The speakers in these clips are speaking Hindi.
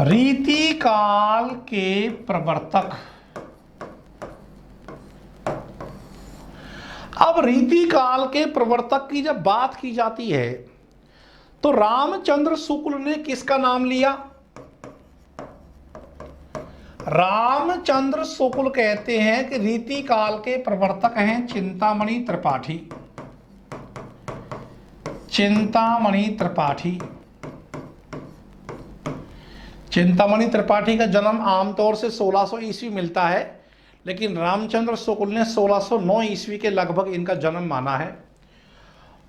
रीतिकाल के प्रवर्तक। अब रीतिकाल के प्रवर्तक की जब बात की जाती है तो रामचंद्र शुक्ल ने किसका नाम लिया? रामचंद्र शुक्ल कहते हैं कि रीतिकाल के प्रवर्तक हैं चिंतामणि त्रिपाठी। चिंतामणि त्रिपाठी। चिंतामणि त्रिपाठी का जन्म आमतौर से 1600 ईस्वी मिलता है, लेकिन रामचंद्र शुक्ल ने 1609 ईस्वी के लगभग इनका जन्म माना है।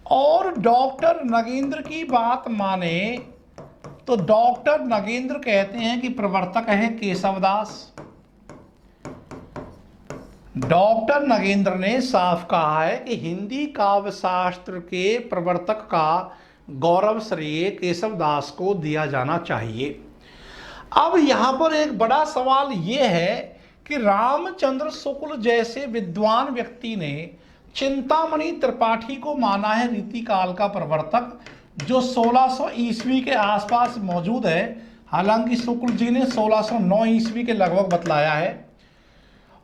और डॉक्टर नगेंद्र की बात माने तो डॉक्टर नगेंद्र कहते हैं कि प्रवर्तक है केशवदास। डॉक्टर नगेंद्र ने साफ कहा है कि हिंदी काव्य शास्त्र के प्रवर्तक का गौरव श्रेय केशवदास को दिया जाना चाहिए। अब यहां पर एक बड़ा सवाल यह है कि रामचंद्र शुक्ल जैसे विद्वान व्यक्ति ने चिंतामणि त्रिपाठी को माना है रीतिकाल का प्रवर्तक, जो 1600 ईस्वी के आसपास मौजूद है। हालांकि शुक्ल जी ने 1609 ईस्वी के लगभग बतलाया है।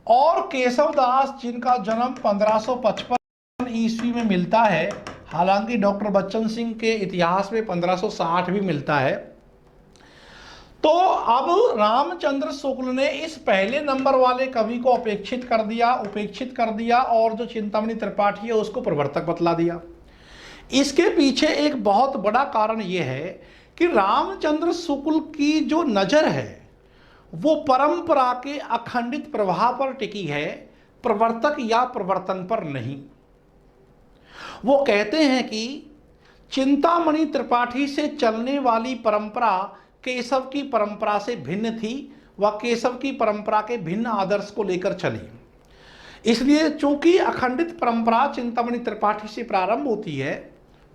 और केशवदास जिनका जन्म 1555 ईस्वी में मिलता है, हालांकि डॉक्टर बच्चन सिंह के इतिहास में 1560 भी मिलता है। तो अब रामचंद्र शुक्ल ने इस पहले नंबर वाले कवि को उपेक्षित कर दिया और जो चिंतामणि त्रिपाठी है उसको प्रवर्तक बतला दिया। इसके पीछे एक बहुत बड़ा कारण यह है कि रामचंद्र शुक्ल की जो नज़र है वो परंपरा के अखंडित प्रवाह पर टिकी है, प्रवर्तक या प्रवर्तन पर नहीं। वो कहते हैं कि चिंतामणि त्रिपाठी से चलने वाली परंपरा केशव की परंपरा से भिन्न थी, वह केशव की परंपरा के भिन्न आदर्श को लेकर चली। इसलिए चूंकि अखंडित परंपरा चिंतामणि त्रिपाठी से प्रारंभ होती है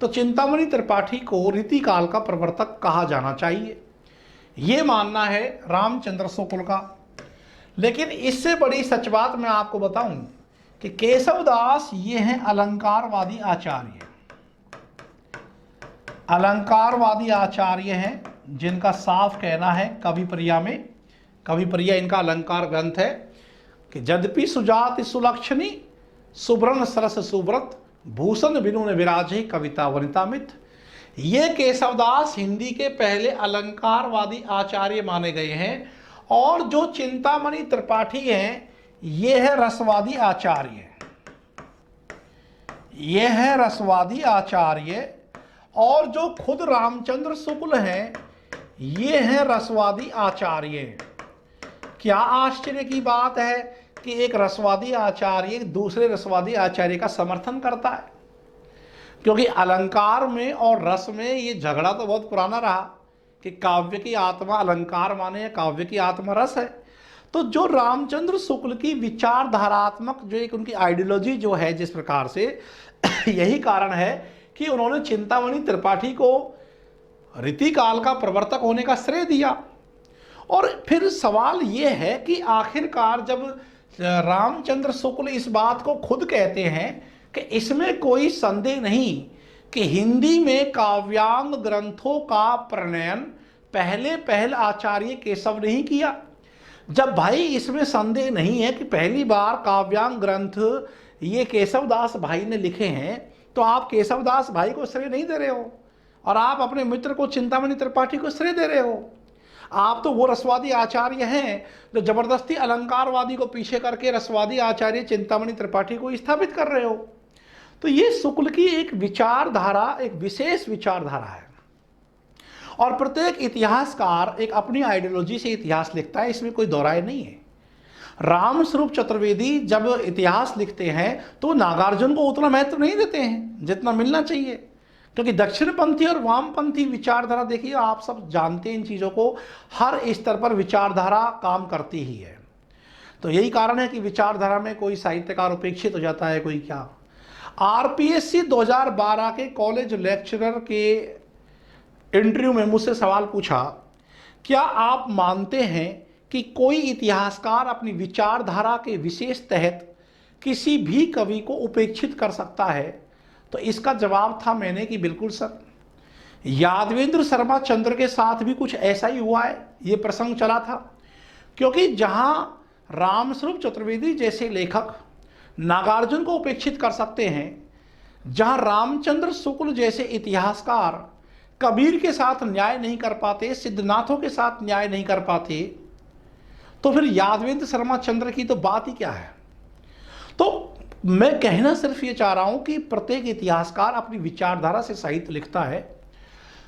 तो चिंतामणि त्रिपाठी को रीतिकाल का प्रवर्तक कहा जाना चाहिए, ये मानना है रामचंद्र शुक्ल का। लेकिन इससे बड़ी सच बात मैं आपको बताऊं कि केशवदास ये हैं अलंकारवादी आचार्य। अलंकारवादी आचार्य हैं जिनका साफ कहना है कविप्रिया में, कविप्रिया इनका अलंकार ग्रंथ है, कि यद्यपि सुजाति सुलक्षणी सुब्रन सरस सुव्रत भूषण बिनु न विराजे कविता वनितामित। ये केशवदास हिंदी के पहले अलंकारवादी आचार्य माने गए हैं। और जो चिंतामणि त्रिपाठी हैं ये है रसवादी आचार्य। ये है रसवादी आचार्य। और जो खुद रामचंद्र शुक्ल हैं ये हैं रसवादी आचार्य। क्या आश्चर्य की बात है कि एक रसवादी आचार्य दूसरे रसवादी आचार्य का समर्थन करता है, क्योंकि अलंकार में और रस में ये झगड़ा तो बहुत पुराना रहा कि काव्य की आत्मा अलंकार माने या काव्य की आत्मा रस है। तो जो रामचंद्र शुक्ल की विचारधारात्मक जो एक उनकी आइडियोलॉजी जो है जिस प्रकार से यही कारण है कि उन्होंने चिंतामणि त्रिपाठी को रीतिकाल का प्रवर्तक होने का श्रेय दिया। और फिर सवाल ये है कि आखिरकार जब रामचंद्र शुक्ल इस बात को खुद कहते हैं कि इसमें कोई संदेह नहीं कि हिंदी में काव्यांग ग्रंथों का प्रणयन पहल आचार्य केशव ने ही किया, जब भाई इसमें संदेह नहीं है कि पहली बार काव्यांग ग्रंथ ये केशवदास भाई ने लिखे हैं, तो आप केशवदास भाई को श्रेय नहीं दे रहे हो और आप अपने मित्र को चिंतामणि त्रिपाठी को श्रेय दे रहे हो। आप तो वो रसवादी आचार्य हैं जो जबरदस्ती अलंकारवादी को पीछे करके रसवादी आचार्य चिंतामणि त्रिपाठी को स्थापित कर रहे हो। तो ये शुक्ल की एक विचारधारा, एक विशेष विचारधारा है। और प्रत्येक इतिहासकार एक अपनी आइडियोलॉजी से इतिहास लिखता है, इसमें कोई दो राय नहीं है। रामस्वरूप चतुर्वेदी जब इतिहास लिखते हैं तो नागार्जुन को उतना महत्व नहीं देते हैं जितना मिलना चाहिए, क्योंकि दक्षिणपंथी और वामपंथी विचारधारा, देखिए आप सब जानते हैं इन चीज़ों को, हर स्तर पर विचारधारा काम करती ही है। तो यही कारण है कि विचारधारा में कोई साहित्यकार उपेक्षित हो जाता है, कोई क्या। आरपीएससी 2012 के कॉलेज लेक्चरर के इंटरव्यू में मुझसे सवाल पूछा, क्या आप मानते हैं कि कोई इतिहासकार अपनी विचारधारा के विशेष तहत किसी भी कवि को उपेक्षित कर सकता है? तो इसका जवाब था मैंने कि बिल्कुल सर, यादवेंद्र शर्मा चंद्र के साथ भी कुछ ऐसा ही हुआ है, ये प्रसंग चला था। क्योंकि जहां रामस्वरूप चतुर्वेदी जैसे लेखक नागार्जुन को उपेक्षित कर सकते हैं, जहां रामचंद्र शुक्ल जैसे इतिहासकार कबीर के साथ न्याय नहीं कर पाते, सिद्धनाथों के साथ न्याय नहीं कर पाते, तो फिर यादवेंद्र शर्मा चंद्र की तो बात ही क्या है। तो मैं कहना सिर्फ ये चाह रहा हूं कि प्रत्येक इतिहासकार अपनी विचारधारा से साहित्य लिखता है।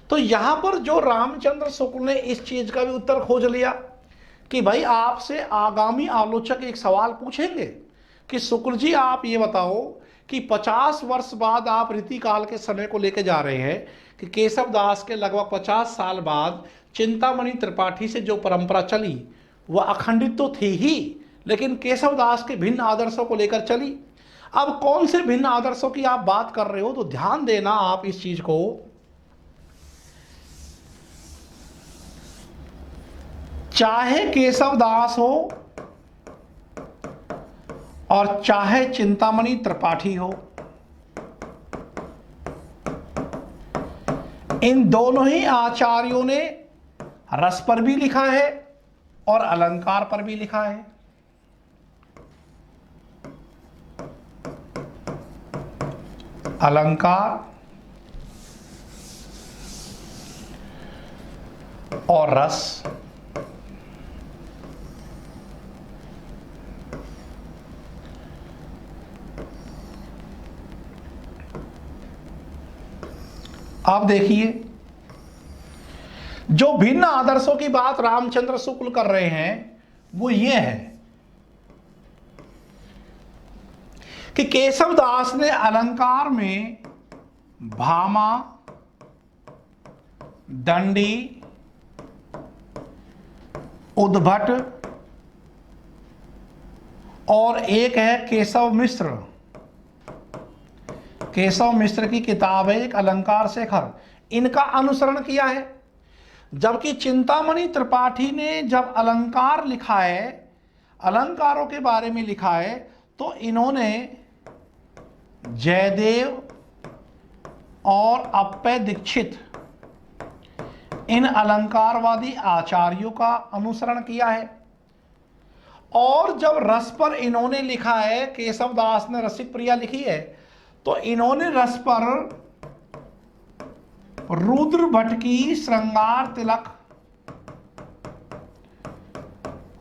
तो यहां पर जो रामचंद्र शुक्ल ने इस चीज का भी उत्तर खोज लिया कि भाई आपसे आगामी आलोचक एक सवाल पूछेंगे कि शुक्ल जी आप ये बताओ कि 50 वर्ष बाद आप रीतिकाल के समय को लेकर जा रहे हैं कि केशव दास के लगभग 50 साल बाद चिंतामणि त्रिपाठी से जो परंपरा चली वह अखंडित तो थी ही, लेकिन केशव दास के भिन्न आदर्शों को लेकर चली। अब कौन से भिन्न आदर्शों की आप बात कर रहे हो, तो ध्यान देना आप इस चीज को। चाहे केशव दास हो और चाहे चिंतामणि त्रिपाठी हो, इन दोनों ही आचार्यों ने रस पर भी लिखा है और अलंकार पर भी लिखा है। अलंकार और रस आप देखिए, जो भिन्न आदर्शों की बात रामचंद्र शुक्ल कर रहे हैं वो ये है कि केशव दास ने अलंकार में भामा, दंडी, उद्भट और एक है केशव मिश्र, केशव मिश्र की किताब है एक अलंकार शेखर, इनका अनुसरण किया है। जबकि चिंतामणि त्रिपाठी ने जब अलंकार लिखा है, अलंकारों के बारे में लिखा है, तो इन्होंने जयदेव और अप्पय दीक्षित इन अलंकारवादी आचार्यों का अनुसरण किया है। और जब रस पर इन्होंने लिखा है, केशव दास ने रसिक प्रिया लिखी है, तो इन्होंने रस पर रुद्र भट्ट की श्रृंगार तिलक,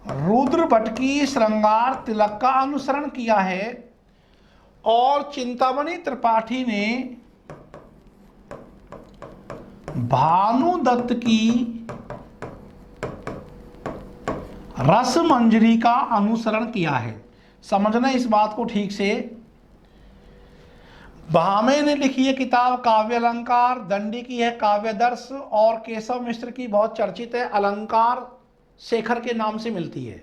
रुद्र भट्ट की श्रृंगार तिलक का अनुसरण किया है। और चिंतामणि त्रिपाठी ने भानुदत्त की रस मंजरी का अनुसरण किया है। समझना इस बात को ठीक से। भामे ने लिखी है किताब काव्य अलंकार, दंडी की है काव्यदर्श, और केशव मिश्र की बहुत चर्चित है अलंकार शेखर के नाम से मिलती है।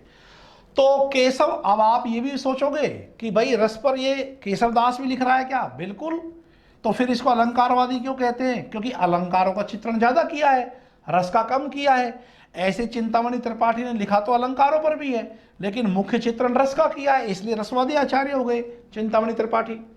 तो केशव, अब आप ये भी सोचोगे कि भाई रस पर ये केशव दास भी लिख रहा है क्या? बिल्कुल। तो फिर इसको अलंकारवादी क्यों कहते हैं? क्योंकि अलंकारों का चित्रण ज्यादा किया है, रस का कम किया है। ऐसे चिंतामणि त्रिपाठी ने लिखा तो अलंकारों पर भी है, लेकिन मुख्य चित्रण रस का किया है, इसलिए रसवादी आचार्य हो गए चिंतामणि त्रिपाठी।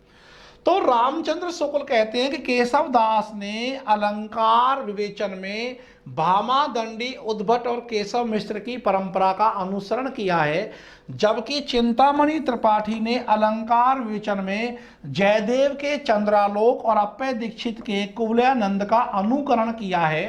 तो रामचंद्र शुक्ल कहते हैं कि केशव दास ने अलंकार विवेचन में भामा, दंडी, उद्भट और केशव मिश्र की परंपरा का अनुसरण किया है, जबकि चिंतामणि त्रिपाठी ने अलंकार विवेचन में जयदेव के चंद्रालोक और अप्पय दीक्षित के कुवलयानंद का अनुकरण किया है।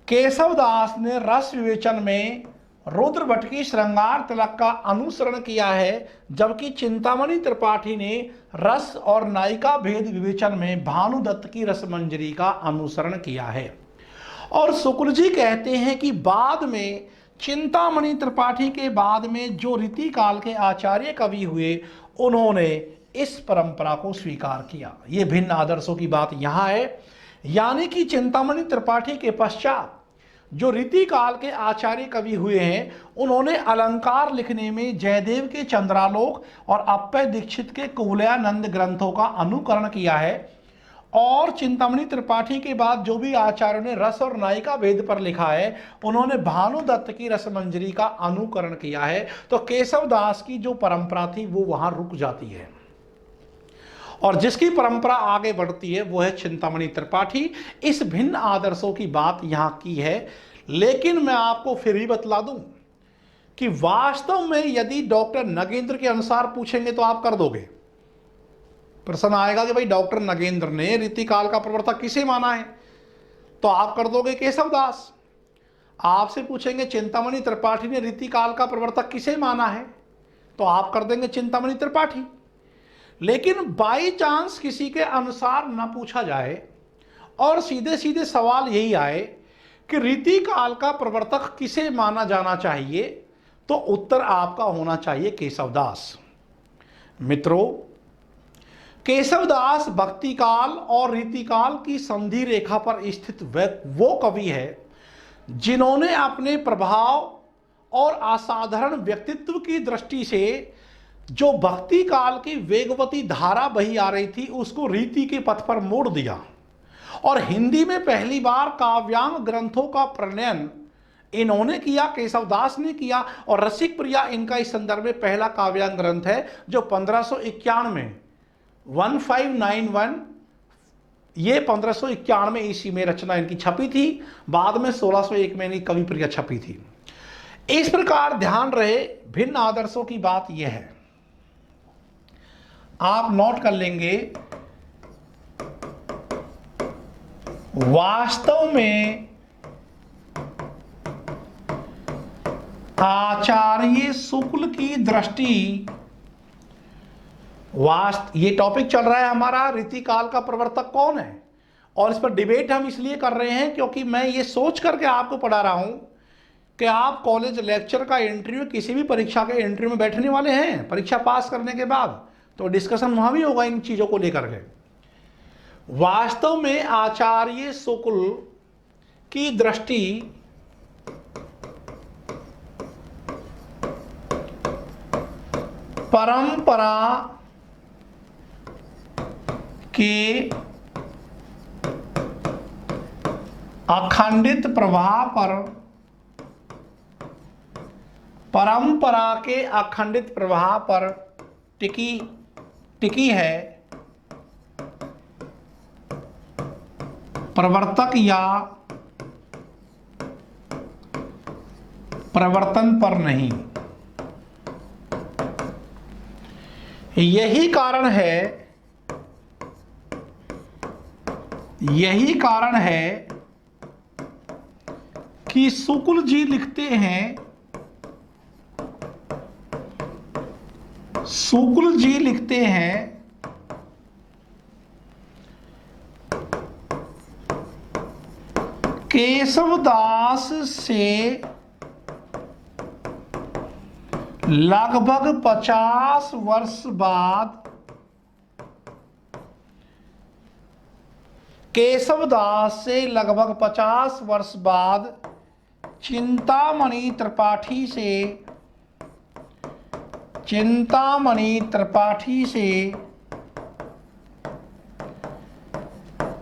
केशव दास ने रस विवेचन में रुद्र भट्ट की श्रृंगार तिलक का अनुसरण किया है, जबकि चिंतामणि त्रिपाठी ने रस और नायिका भेद विवेचन में भानुदत्त की रसमंजरी का अनुसरण किया है। और शुक्ल जी कहते हैं कि बाद में चिंतामणि त्रिपाठी के बाद में जो रीतिकाल के आचार्य कवि हुए, उन्होंने इस परंपरा को स्वीकार किया। ये भिन्न आदर्शों की बात यहां है, यानी कि चिंतामणि त्रिपाठी के पश्चात जो रीतिकाल के आचार्य कवि हुए हैं, उन्होंने अलंकार लिखने में जयदेव के चंद्रालोक और अप्पय दीक्षित के कुवलयानंद ग्रंथों का अनुकरण किया है। और चिंतामणि त्रिपाठी के बाद जो भी आचार्यों ने रस और नायिका भेद पर लिखा है, उन्होंने भानुदत्त की रसमंजरी का अनुकरण किया है। तो केशव दास की जो परंपरा थी वो वहां रुक जाती है। और जिसकी परंपरा आगे बढ़ती है वो है चिंतामणि त्रिपाठी। इस भिन्न आदर्शों की बात यहां की है, लेकिन मैं आपको फिर भी बतला दूं कि वास्तव में यदि डॉक्टर नगेंद्र के अनुसार पूछेंगे तो आप कर दोगे। प्रश्न आएगा कि भाई डॉक्टर नगेंद्र ने रीतिकाल का प्रवर्तक किसे माना है, तो आप कर दोगे केशवदास। आपसे पूछेंगे चिंतामणि त्रिपाठी ने रीतिकाल का प्रवर्तक किसे माना है, तो आप कर देंगे चिंतामणि त्रिपाठी। लेकिन बाई चांस किसी के अनुसार न पूछा जाए और सीधे सीधे सवाल यही आए कि रीतिकाल का प्रवर्तक किसे माना जाना चाहिए, तो उत्तर आपका होना चाहिए केशवदास। मित्रों, केशवदास भक्तिकाल और रीतिकाल की संधि रेखा पर स्थित वो कवि है जिन्होंने अपने प्रभाव और असाधारण व्यक्तित्व की दृष्टि से जो भक्ति काल की वेगवती धारा बही आ रही थी उसको रीति के पथ पर मोड़ दिया और हिंदी में पहली बार काव्यांग ग्रंथों का प्रणयन इन्होंने किया, केशवदास ने किया। और रसिक प्रिया इनका इस संदर्भ में पहला काव्यांग ग्रंथ है जो 1591 1591 ये 1591 ईस्वी में रचना इनकी छपी थी। बाद में 1601 में इनकी कवि प्रिया छपी थी। इस प्रकार ध्यान रहे भिन्न आदर्शों की बात यह है, आप नोट कर लेंगे। वास्तव में आचार्य शुक्ल की दृष्टि, ये टॉपिक चल रहा है हमारा रीतिकाल का प्रवर्तक कौन है, और इस पर डिबेट हम इसलिए कर रहे हैं क्योंकि मैं ये सोच करके आपको पढ़ा रहा हूं कि आप कॉलेज लेक्चर का इंटरव्यू, किसी भी परीक्षा के इंटरव्यू में बैठने वाले हैं परीक्षा पास करने के बाद, तो डिस्कशन वहां भी होगा इन चीजों को लेकर के। वास्तव में आचार्य शुक्ल की दृष्टि परंपरा के अखंडित प्रवाह पर, परंपरा के अखंडित प्रवाह पर टिकी है, प्रवर्तक या प्रवर्तन पर नहीं। यही कारण है कि शुक्ल जी लिखते हैं, केशवदास से लगभग 50 वर्ष बाद, केशवदास से लगभग 50 वर्ष बाद चिंतामणि त्रिपाठी से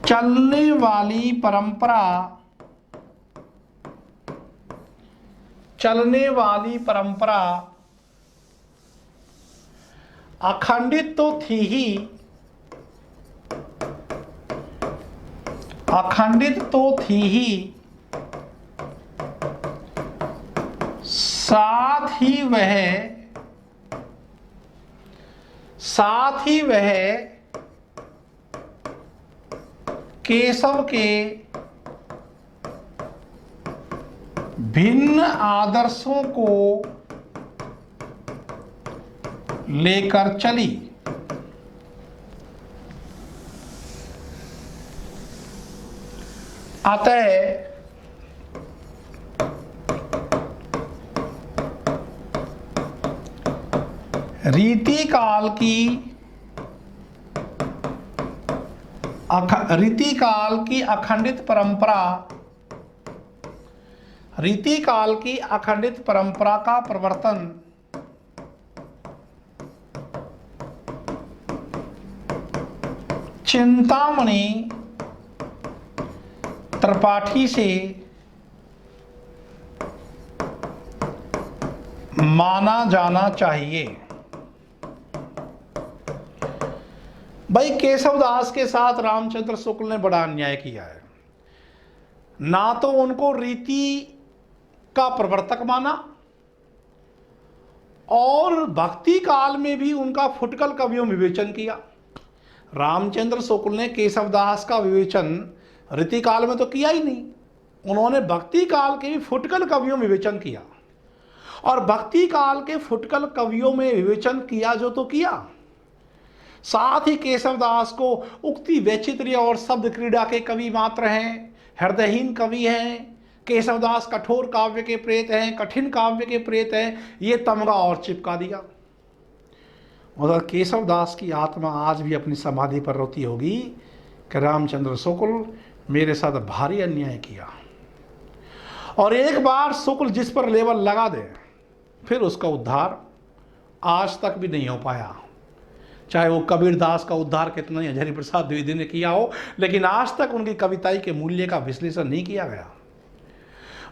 चलने वाली परंपरा अखंडित तो थी ही, साथ ही वह केशव के भिन्न आदर्शों को लेकर चली। अतः रीतिकाल की अखंडित परंपरा का प्रवर्तन चिंतामणि त्रिपाठी से माना जाना चाहिए। भाई केशवदास के साथ रामचंद्र शुक्ल ने बड़ा अन्याय किया है। ना तो उनको रीति का प्रवर्तक माना और भक्ति काल में भी उनका फुटकल कवियों में विवेचन किया। रामचंद्र शुक्ल ने केशवदास का विवेचन रीति काल में तो किया ही नहीं, उन्होंने भक्ति काल के भी फुटकल कवियों में विवेचन किया। और भक्ति काल के फुटकल कवियों में विवेचन किया जो तो किया, साथ ही केशवदास को उक्ति वैचित्र्य और शब्द क्रीड़ा के कवि मात्र हैं, हृदयहीन कवि हैं। केशवदास कठोर काव्य के प्रेत हैं, कठिन काव्य के प्रेत हैं, ये तमगा और चिपका दिया। उधर केशवदास की आत्मा आज भी अपनी समाधि पर रोती होगी कि रामचंद्र शुक्ल मेरे साथ भारी अन्याय किया। और एक बार शुक्ल जिस पर लेबल लगा दे फिर उसका उद्धार आज तक भी नहीं हो पाया। चाहे वो कबीरदास का उद्धार कितना ही हजारी प्रसाद द्विवेदी ने किया हो, लेकिन आज तक उनकी कविताई के मूल्य का विश्लेषण नहीं किया गया।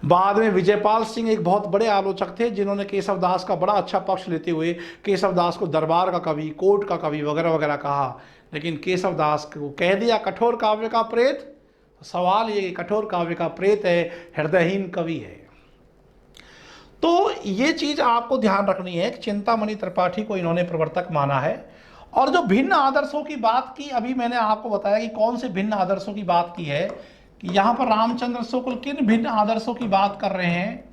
बाद में विजयपाल सिंह एक बहुत बड़े आलोचक थे, जिन्होंने केशवदास का बड़ा अच्छा पक्ष लेते हुए केशवदास को दरबार का कवि, कोर्ट का कवि वगैरह वगैरह कहा। लेकिन केशवदास को कह दिया कठोर काव्य का प्रेत। तो सवाल ये कठोर काव्य का प्रेत है, हृदयहीन कवि है। तो ये चीज आपको ध्यान रखनी है कि चिंतामणि त्रिपाठी को इन्होंने प्रवर्तक माना है। और जो भिन्न आदर्शों की बात की, अभी मैंने आपको बताया कि कौन से भिन्न आदर्शों की बात की है, कि यहां पर रामचंद्र शुक्ल किन भिन्न आदर्शों की बात कर रहे हैं।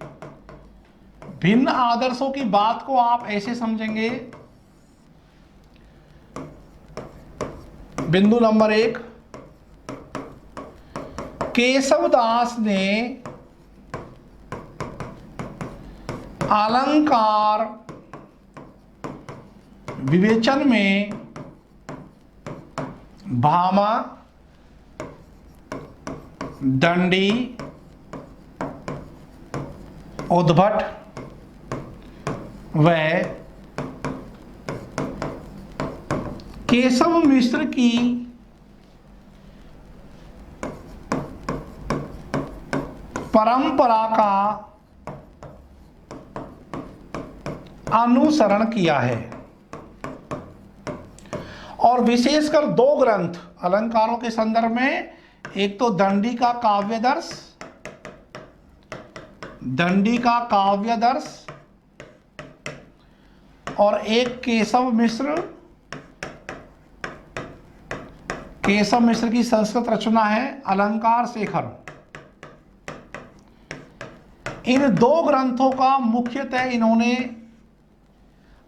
भिन्न आदर्शों की बात को आप ऐसे समझेंगे, बिंदु नंबर 1, केशवदास ने अलंकार विवेचन में भामा, दंडी, उद्भट व केशव मिश्र की परंपरा का अनुसरण किया है। और विशेषकर 2 ग्रंथ अलंकारों के संदर्भ में, एक तो दंडी का काव्यदर्श, दंडी का काव्यदर्श, और एक केशव मिश्र की संस्कृत रचना है अलंकार शेखर। इन 2 ग्रंथों का मुख्यतः इन्होंने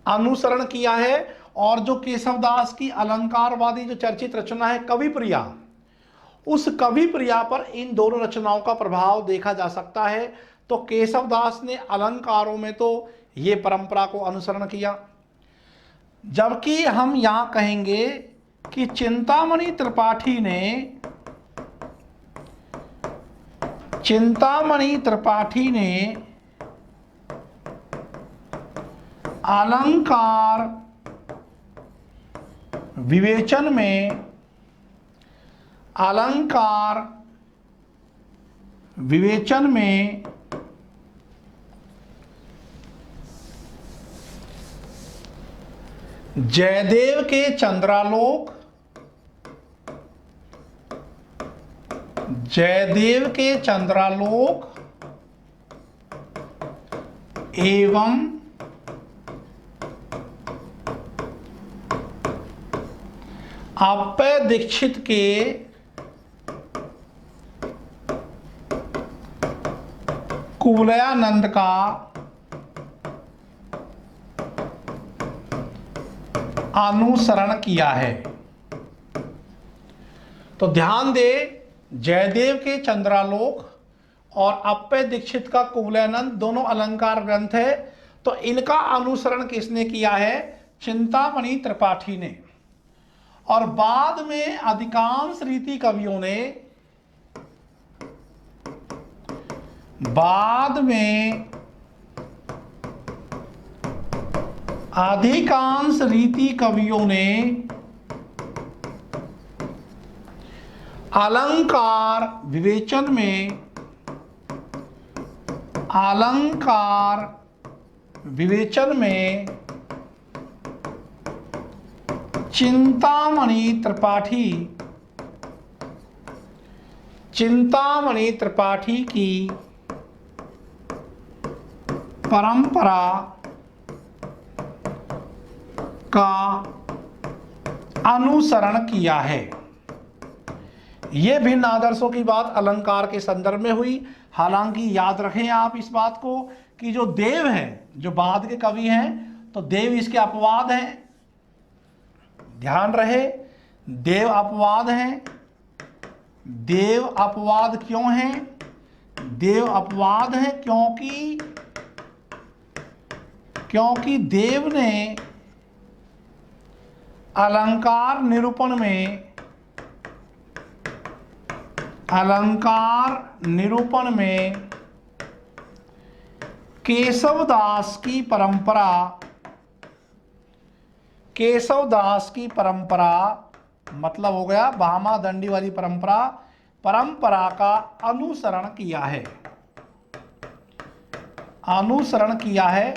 अनुसरण किया है। और जो केशवदास की अलंकारवादी जो चर्चित रचना है कवि प्रिया, उस कवि प्रिया पर इन दोनों रचनाओं का प्रभाव देखा जा सकता है। तो केशवदास ने अलंकारों में तो ये परंपरा को अनुसरण किया, जबकि हम यहां कहेंगे कि चिंतामणि त्रिपाठी ने अलंकार विवेचन में जयदेव के चंद्रालोक एवं अप्पय दीक्षित के कुवलयानंद का अनुसरण किया है। तो ध्यान दे, जयदेव के चंद्रालोक और अप्पय दीक्षित का कुवलयानंद दोनों अलंकार ग्रंथ है। तो इनका अनुसरण किसने किया है? चिंतामणि त्रिपाठी ने। और बाद में अधिकांश रीति कवियों ने अलंकार विवेचन में चिंतामणि त्रिपाठी की परंपरा का अनुसरण किया है। ये भिन्न आदर्शों की बात अलंकार के संदर्भ में हुई। हालांकि याद रखें आप इस बात को कि जो देव हैं, जो बाद के कवि हैं, तो देव इसके अपवाद हैं। ध्यान रहे, देव अपवाद हैं। देव अपवाद क्यों हैं? देव अपवाद हैं क्योंकि देव ने अलंकार निरूपण में केशवदास की परंपरा मतलब हो गया भामादंडी वाली परंपरा का अनुसरण किया है।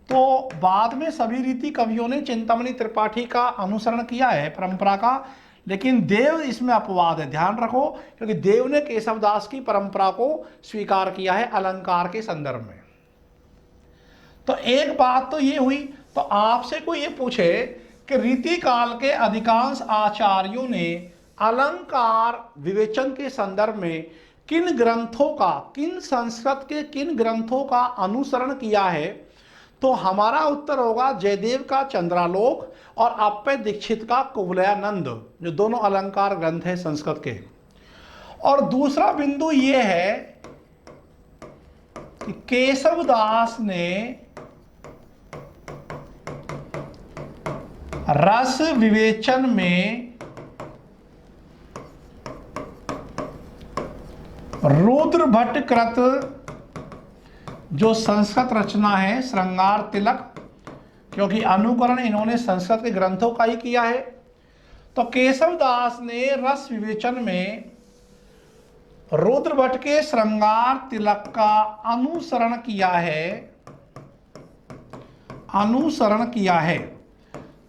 तो बाद में सभी रीति कवियों ने चिंतामणि त्रिपाठी का अनुसरण किया है, परंपरा का, लेकिन देव इसमें अपवाद है। ध्यान रखो, क्योंकि देव ने केशवदास की परंपरा को स्वीकार किया है अलंकार के संदर्भ में। तो एक बात तो ये हुई। तो आपसे कोई ये पूछे कि रीति काल के अधिकांश आचार्यों ने अलंकार विवेचन के संदर्भ में किन संस्कृत के किन ग्रंथों का अनुसरण किया है, तो हमारा उत्तर होगा जयदेव का चंद्रालोक और अप्पय दीक्षित का कुवलयानंद, जो दोनों अलंकार ग्रंथ हैं संस्कृत के। और दूसरा बिंदु ये है कि केशवदास ने रस विवेचन में रुद्र भट्ट कृत जो संस्कृत रचना है श्रृंगार तिलक, क्योंकि अनुकरण इन्होंने संस्कृत के ग्रंथों का ही किया है, तो केशवदास ने रस विवेचन में रुद्र भट्ट के श्रृंगार तिलक का अनुसरण किया है।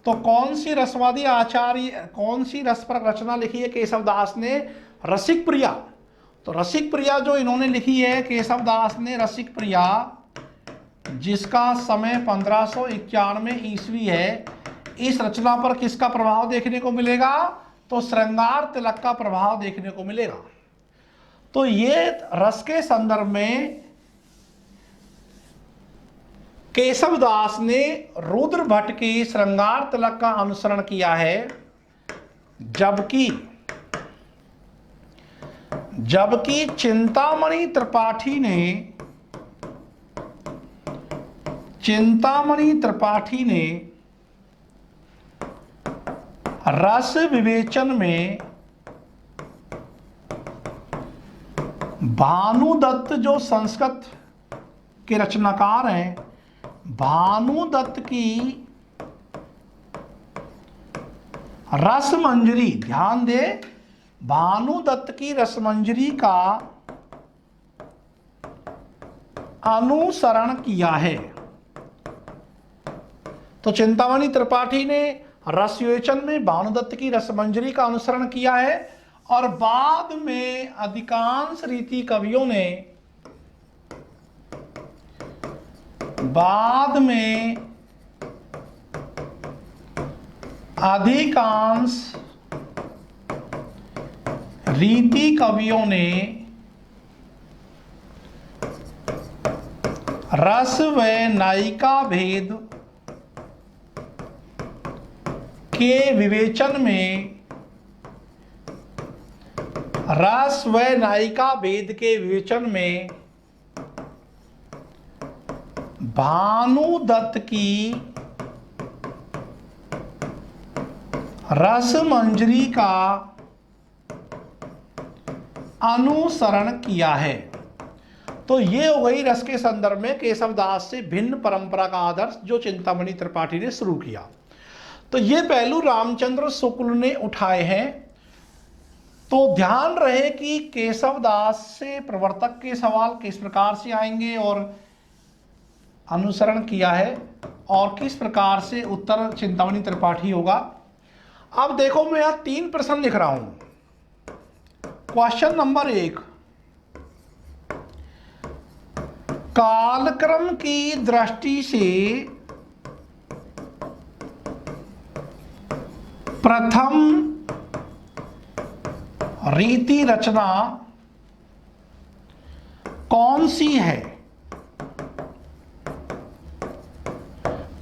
तो कौन सी रसवादी आचार्य, कौन सी रसपरक रचना लिखी है केशवदास ने? रसिक प्रिया। तो रसिक प्रिया जो इन्होंने लिखी है केशवदास ने, रसिक प्रिया, जिसका समय 1591 ईस्वी है, इस रचना पर किसका प्रभाव देखने को मिलेगा? तो श्रृंगार तिलक का प्रभाव देखने को मिलेगा। तो ये रस के संदर्भ में केशवदास ने रुद्र भट्ट की श्रृंगार तिलक का अनुसरण किया है, जबकि चिंतामणि त्रिपाठी ने रस विवेचन में भानुदत्त जो संस्कृत के रचनाकार हैं, भानुदत्त की रसमंजरी, ध्यान दे, भानुदत्त की रसमंजरी का अनुसरण किया है। तो चिंतामणि त्रिपाठी ने रस विवेचन में भानुदत्त की रसमंजरी का अनुसरण किया है, और बाद में अधिकांश रीति कवियों ने रस व नायिका भेद के विवेचन में भानुदत्त की रसमंजरी का अनुसरण किया है। तो ये हो गई रस के संदर्भ में केशवदास से भिन्न परंपरा का आदर्श जो चिंतामणि त्रिपाठी ने शुरू किया। तो ये पहलू रामचंद्र शुक्ल ने उठाए हैं। तो ध्यान रहे कि केशवदास से प्रवर्तक के सवाल किस प्रकार से आएंगे और अनुसरण किया है, और किस प्रकार से उत्तर चिंतामणि त्रिपाठी होगा। अब देखो मैं यहां 3 प्रश्न लिख रहा हूं। क्वेश्चन नंबर 1, कालक्रम की दृष्टि से प्रथम रीति रचना कौन सी है?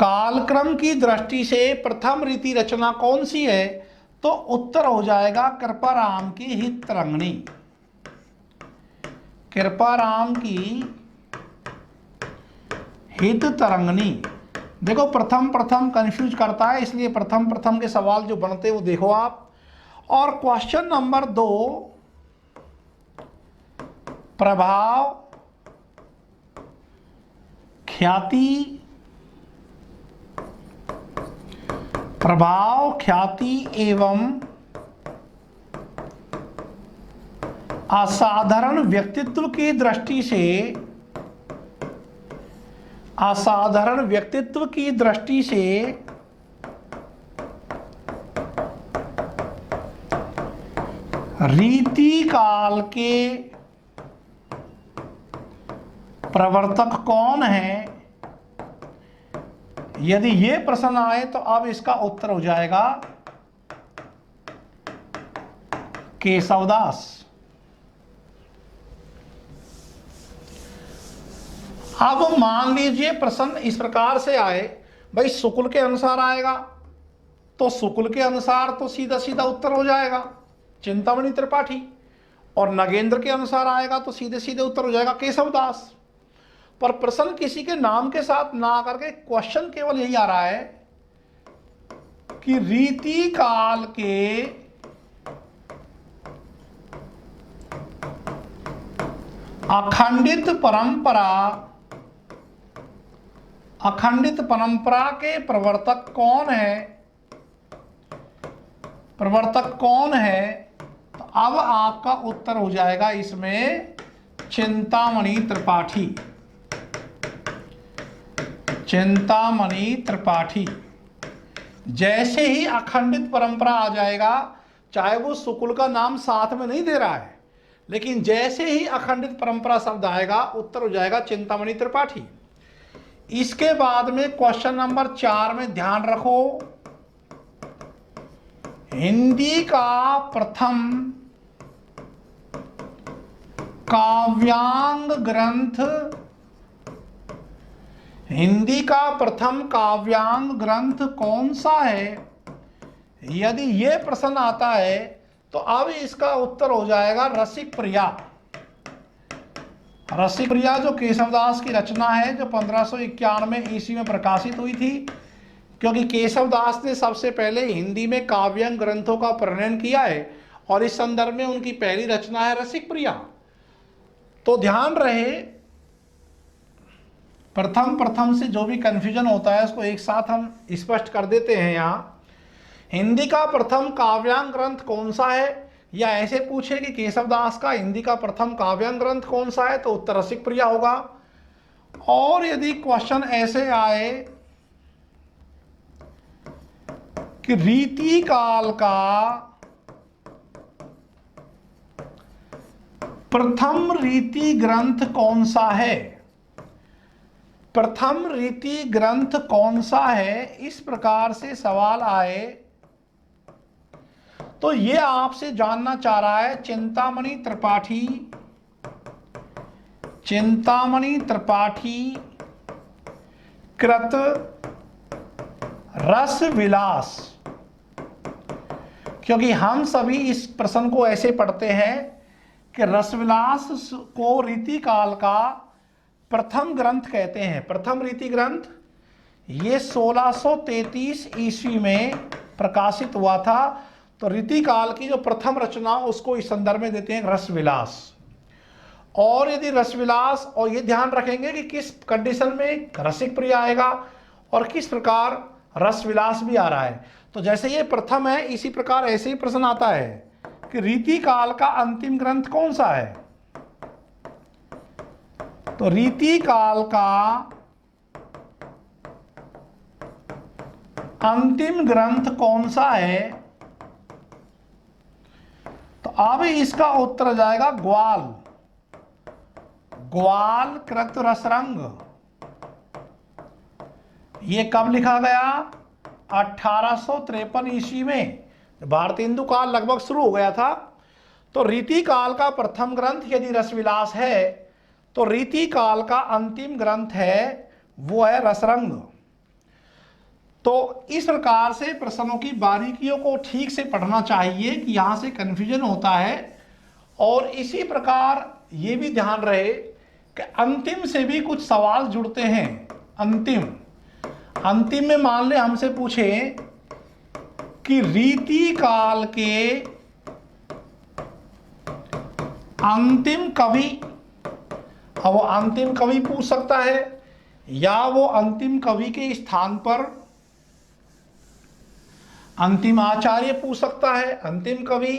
कालक्रम की दृष्टि से प्रथम रीति रचना कौन सी है? तो उत्तर हो जाएगा कृपाराम की हित तरंगिणी। कृपाराम की हित तरंगिणी। देखो प्रथम प्रथम कंफ्यूज करता है, इसलिए प्रथम प्रथम के सवाल जो बनते हैं वो देखो आप। और क्वेश्चन नंबर 2, प्रभाव ख्याति एवं असाधारण व्यक्तित्व की दृष्टि से रीति काल के प्रवर्तक कौन है? यदि ये प्रश्न आए तो अब इसका उत्तर हो जाएगा केशवदास। अब मान लीजिए प्रश्न इस प्रकार से आए, भाई शुक्ल के अनुसार आएगा तो शुक्ल के अनुसार तो सीधा सीधा उत्तर हो जाएगा चिंतामणि त्रिपाठी, और नगेंद्र के अनुसार आएगा तो सीधे सीधे उत्तर हो जाएगा केशवदास। पर प्रश्न किसी के नाम के साथ ना आकर के क्वेश्चन केवल यही आ रहा है कि रीति काल के अखंडित परंपरा के प्रवर्तक कौन है? तो अब आपका उत्तर हो जाएगा इसमें चिंतामणि त्रिपाठी। जैसे ही अखंडित परंपरा आ जाएगा, चाहे वो शुक्ल का नाम साथ में नहीं दे रहा है, लेकिन जैसे ही अखंडित परंपरा शब्द आएगा उत्तर हो जाएगा चिंतामणि त्रिपाठी। इसके बाद में क्वेश्चन नंबर 4 में ध्यान रखो, हिंदी का प्रथम काव्यांग ग्रंथ कौन सा है? यदि ये प्रश्न आता है तो अब इसका उत्तर हो जाएगा रसिक प्रिया, जो केशवदास की रचना है, जो 1591 ईस्वी में प्रकाशित हुई थी। क्योंकि केशवदास ने सबसे पहले हिंदी में काव्यांग ग्रंथों का प्रणयन किया है और इस संदर्भ में उनकी पहली रचना है रसिक प्रिया। तो ध्यान रहे, प्रथम से जो भी कंफ्यूजन होता है उसको एक साथ हम स्पष्ट कर देते हैं। यहाँ हिंदी का प्रथम काव्यांग ग्रंथ कौन सा है, या ऐसे पूछे कि केशवदास का हिंदी का प्रथम काव्यांग ग्रंथ कौन सा है, तो उत्तर रसिक प्रिया होगा। और यदि क्वेश्चन ऐसे आए कि रीति काल का प्रथम रीति ग्रंथ कौन सा है, इस प्रकार से सवाल आए तो ये आपसे जानना चाह रहा है चिंतामणि त्रिपाठी कृत रस विलास। क्योंकि हम सभी इस प्रश्न को ऐसे पढ़ते हैं कि रसविलास को रीति काल का प्रथम ग्रंथ कहते हैं। प्रथम रीति ग्रंथ ये 1633 ईस्वी में प्रकाशित हुआ था। तो रीति काल की जो प्रथम रचना उसको इस संदर्भ में देते हैं रसविलास। और यदि रसविलास, और ये ध्यान रखेंगे कि किस कंडीशन में रसिक प्रिया आएगा और किस प्रकार रसविलास भी आ रहा है। तो जैसे ये प्रथम है, इसी प्रकार ऐसे ही प्रश्न आता है कि रीति काल का अंतिम ग्रंथ कौन सा है। तो रीति काल का अंतिम ग्रंथ कौन सा है, अब इसका उत्तर हो जाएगा ग्वाल। ग्वाल कृत रसरंग। ये कब लिखा गया? 1853 ईस्वी में। भारतेंदु काल लगभग शुरू हो गया था। तो रीति काल का प्रथम ग्रंथ यदि रसविलास है तो रीति काल का अंतिम ग्रंथ है वो है रसरंग। तो इस प्रकार से प्रश्नों की बारीकियों को ठीक से पढ़ना चाहिए कि यहाँ से कन्फ्यूजन होता है। और इसी प्रकार ये भी ध्यान रहे कि अंतिम से भी कुछ सवाल जुड़ते हैं। अंतिम में मान ले हमसे पूछे कि रीति काल के अंतिम कवि, अब वो अंतिम कवि पूछ सकता है या वो अंतिम कवि के स्थान पर अंतिम आचार्य पूछ सकता है। अंतिम कवि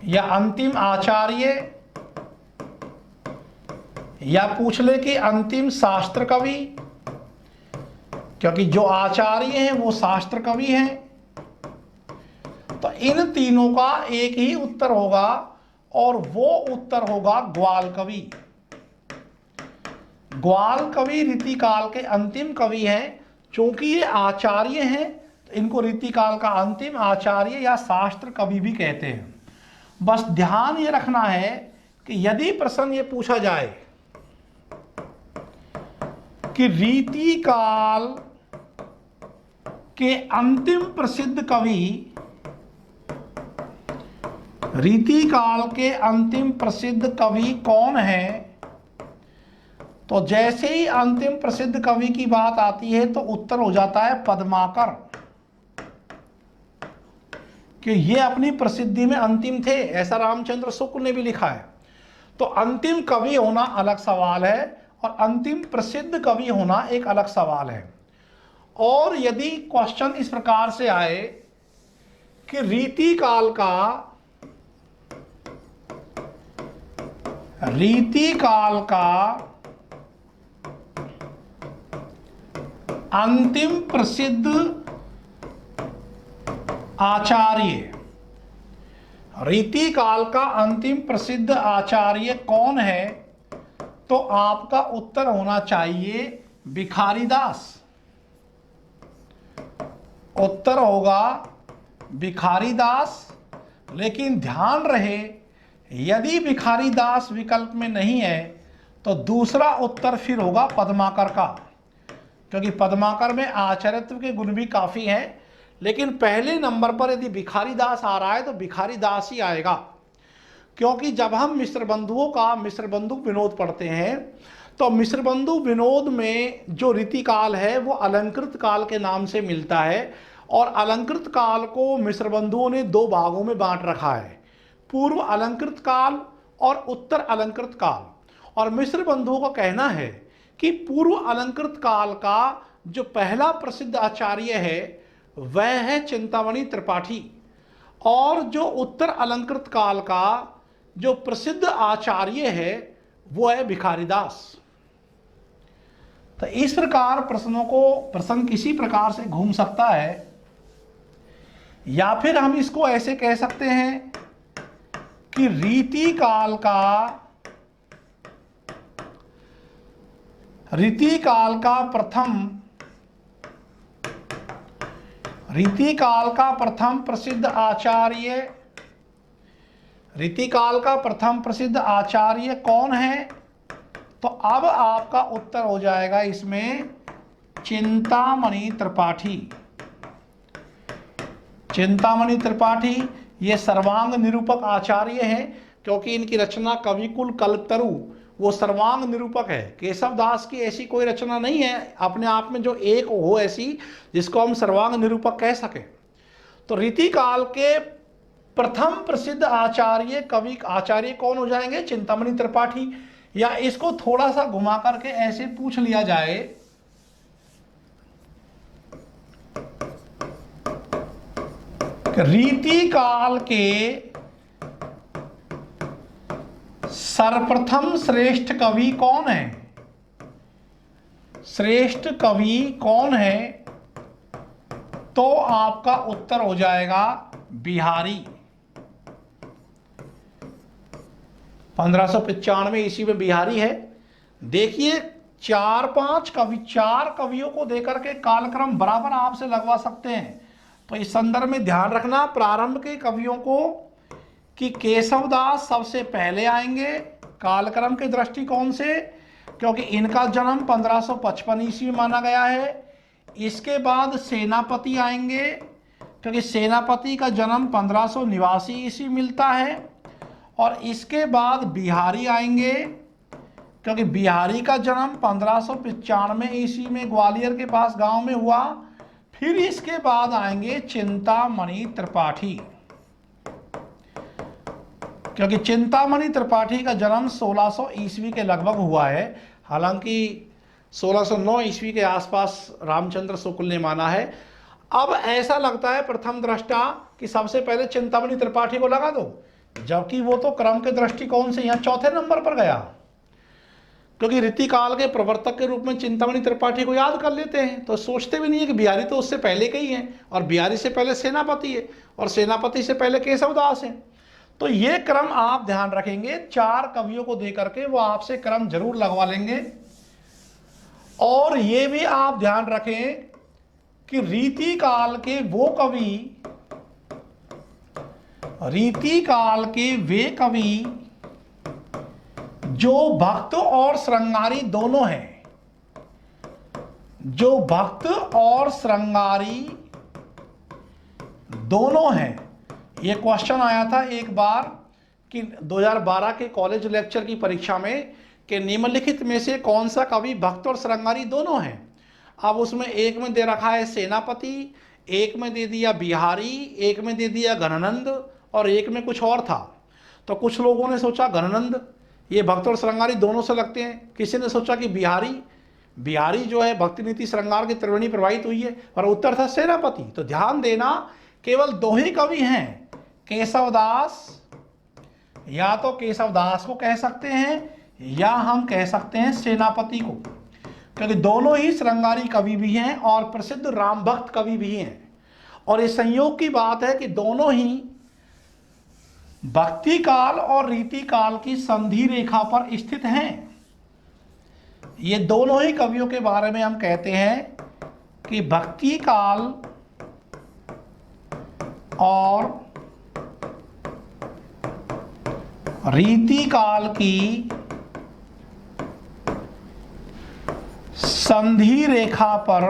या अंतिम आचार्य, या पूछ ले कि अंतिम शास्त्र कवि, क्योंकि जो आचार्य हैं वो शास्त्र कवि हैं। तो इन तीनों का एक ही उत्तर होगा और वो उत्तर होगा ग्वाल कवि। ग्वाल कवि रीतिकाल के अंतिम कवि हैं। चूंकि ये आचार्य हैं तो इनको रीतिकाल का अंतिम आचार्य या शास्त्र कवि भी कहते हैं। बस ध्यान ये रखना है कि यदि प्रश्न ये पूछा जाए कि रीतिकाल के अंतिम प्रसिद्ध कवि, रीतिकाल के अंतिम प्रसिद्ध कवि कौन है, तो जैसे ही अंतिम प्रसिद्ध कवि की बात आती है तो उत्तर हो जाता है पद्माकर, कि ये अपनी प्रसिद्धि में अंतिम थे, ऐसा रामचंद्र शुक्ल ने भी लिखा है। तो अंतिम कवि होना अलग सवाल है और अंतिम प्रसिद्ध कवि होना एक अलग सवाल है। और यदि क्वेश्चन इस प्रकार से आए कि रीतिकाल का अंतिम प्रसिद्ध आचार्य, रीतिकाल का अंतिम प्रसिद्ध आचार्य कौन है, तो आपका उत्तर होना चाहिए भिखारीदास। उत्तर होगा भिखारीदास। लेकिन ध्यान रहे यदि भिखारीदास विकल्प में नहीं है तो दूसरा उत्तर फिर होगा पद्माकर का, क्योंकि पद्माकर में आचार्यत्व के गुण भी काफी हैं। लेकिन पहले नंबर पर यदि भिखारीदास आ रहा है तो भिखारीदास ही आएगा, क्योंकि जब हम मिश्र बंधुओं का मिश्र बंधु विनोद पढ़ते हैं तो मिश्र बंधु विनोद में जो रीतिकाल है वो अलंकृत काल के नाम से मिलता है। और अलंकृत काल को मिश्र बंधुओं ने दो भागों में बांट रखा है, पूर्व अलंकृत काल और उत्तर अलंकृत काल। और मिश्र बंधुओं का कहना है कि पूर्व अलंकृत काल का जो पहला प्रसिद्ध आचार्य है वह है चिंतामणि त्रिपाठी, और जो उत्तर अलंकृत काल का जो प्रसिद्ध आचार्य है वो है भिखारीदास। तो इस प्रकार प्रश्न किसी प्रकार से घूम सकता है, या फिर हम इसको ऐसे कह सकते हैं कि रीतिकाल का प्रथम प्रसिद्ध आचार्य कौन है, तो अब आपका उत्तर हो जाएगा इसमें चिंतामणि त्रिपाठी। चिंतामणि त्रिपाठी ये सर्वांग निरूपक आचार्य हैं, क्योंकि इनकी रचना कविकुल कल्पतरु वो सर्वांग निरूपक है। केशव दास की ऐसी कोई रचना नहीं है अपने आप में जो एक हो ऐसी जिसको हम सर्वांग निरूपक कह सके। तो रीतिकाल के प्रथम प्रसिद्ध आचार्य कौन हो जाएंगे? चिंतामणि त्रिपाठी। या इसको थोड़ा सा घुमा करके ऐसे पूछ लिया जाए कि रीतिकाल के सर्वप्रथम श्रेष्ठ कवि कौन है? श्रेष्ठ कवि कौन है? तो आपका उत्तर हो जाएगा बिहारी। 1595 ईस्वी में बिहारी है। देखिए चार कवियों को देकर के कालक्रम बराबर आपसे लगवा सकते हैं। तो इस संदर्भ में ध्यान रखना प्रारंभ के कवियों को कि केशवदास सबसे पहले आएंगे कालक्रम के दृष्टिकोण से, क्योंकि इनका जन्म 1555 ईस्वी माना गया है। इसके बाद सेनापति आएंगे, क्योंकि सेनापति का जन्म 1589 ईस्वी मिलता है। और इसके बाद बिहारी आएंगे, क्योंकि बिहारी का जन्म 1595 ईस्वी में ग्वालियर के पास गांव में हुआ। फिर इसके बाद आएंगे चिंतामणि त्रिपाठी, क्योंकि चिंतामणि त्रिपाठी का जन्म 1600 ईस्वी के लगभग हुआ है। हालांकि 1609 ईस्वी के आसपास रामचंद्र शुक्ल ने माना है। अब ऐसा लगता है प्रथम दृष्टा कि सबसे पहले चिंतामणि त्रिपाठी को लगा दो, जबकि वो तो क्रम के दृष्टिकोण से यहाँ चौथे नंबर पर गया, क्योंकि रीतिकाल के प्रवर्तक के रूप में चिंतामणि त्रिपाठी को याद कर लेते हैं। तो सोचते भी नहीं है कि बिहारी तो उससे पहले के ही हैं, और बिहारी से पहले सेनापति है, और सेनापति से पहले केशवदास है। तो ये क्रम आप ध्यान रखेंगे, चार कवियों को देकर के वो आपसे क्रम जरूर लगवा लेंगे। और ये भी आप ध्यान रखें कि रीतिकाल के वे कवि जो भक्त और श्रृंगारी दोनों हैं, जो भक्त और श्रृंगारी दोनों हैं। ये क्वेश्चन आया था एक बार कि 2012 के कॉलेज लेक्चर की परीक्षा में कि निम्नलिखित में से कौन सा कवि भक्त और श्रृंगारी दोनों हैं। अब उसमें एक में दे रखा है सेनापति, एक में दे दिया बिहारी, एक में दे दिया घनानंद, और एक में कुछ और था। तो कुछ लोगों ने सोचा घनानंद, ये भक्त और श्रृंगारी दोनों से लगते हैं। किसी ने सोचा कि बिहारी जो है भक्ति नीति श्रृंगार की त्रिवेणी प्रवाहित हुई है, और उत्तर था सेनापति। तो ध्यान देना केवल दो ही कवि हैं, केशवदास, या तो केशवदास को कह सकते हैं या हम कह सकते हैं सेनापति को, क्योंकि दोनों ही श्रृंगारी कवि भी हैं और प्रसिद्ध राम भक्त कवि भी हैं। और इस संयोग की बात है कि दोनों ही भक्ति काल और रीति काल की संधि रेखा पर स्थित हैं। ये दोनों ही कवियों के बारे में हम कहते हैं कि भक्ति काल और रीति काल की संधि रेखा पर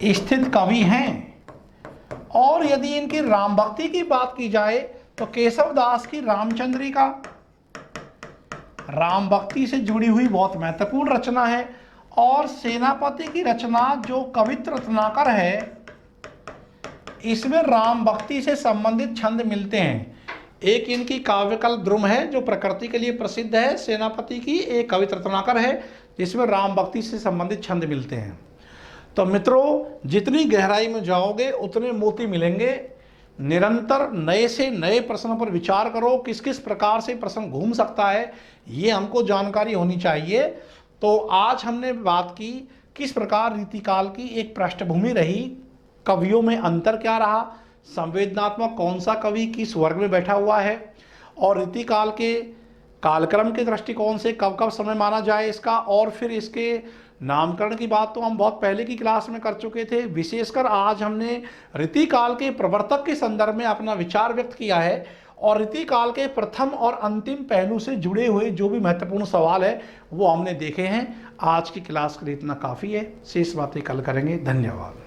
स्थित कवि हैं। और यदि इनकी राम भक्ति की बात की जाए तो केशवदास की रामचंद्रिका राम भक्ति से जुड़ी हुई बहुत महत्वपूर्ण रचना है, और सेनापति की रचना जो कवित्र रत्नाकर है, इसमें राम भक्ति से संबंधित छंद मिलते हैं। एक इनकी काव्यकल्प द्रुम है जो प्रकृति के लिए प्रसिद्ध है सेनापति की, एक कवित्र रत्नाकर है जिसमें राम भक्ति से संबंधित छंद मिलते हैं। तो मित्रों, जितनी गहराई में जाओगे उतने मोती मिलेंगे। निरंतर नए से नए प्रश्नों पर विचार करो, किस किस प्रकार से प्रश्न घूम सकता है ये हमको जानकारी होनी चाहिए। तो आज हमने बात की किस प्रकार रीतिकाल की एक पृष्ठभूमि रही, कवियों में अंतर क्या रहा, संवेदनात्मक कौन सा कवि किस वर्ग में बैठा हुआ है, और रीतिकाल के कालक्रम के दृष्टिकोण से कब कब समय माना जाए इसका, और फिर इसके नामकरण की बात तो हम बहुत पहले की क्लास में कर चुके थे। विशेषकर आज हमने रीतिकाल के प्रवर्तक के संदर्भ में अपना विचार व्यक्त किया है, और रीतिकाल के प्रथम और अंतिम पहलू से जुड़े हुए जो भी महत्वपूर्ण सवाल है वो हमने देखे हैं। आज की क्लास के लिए इतना काफ़ी है, शेष बातें कल करेंगे। धन्यवाद।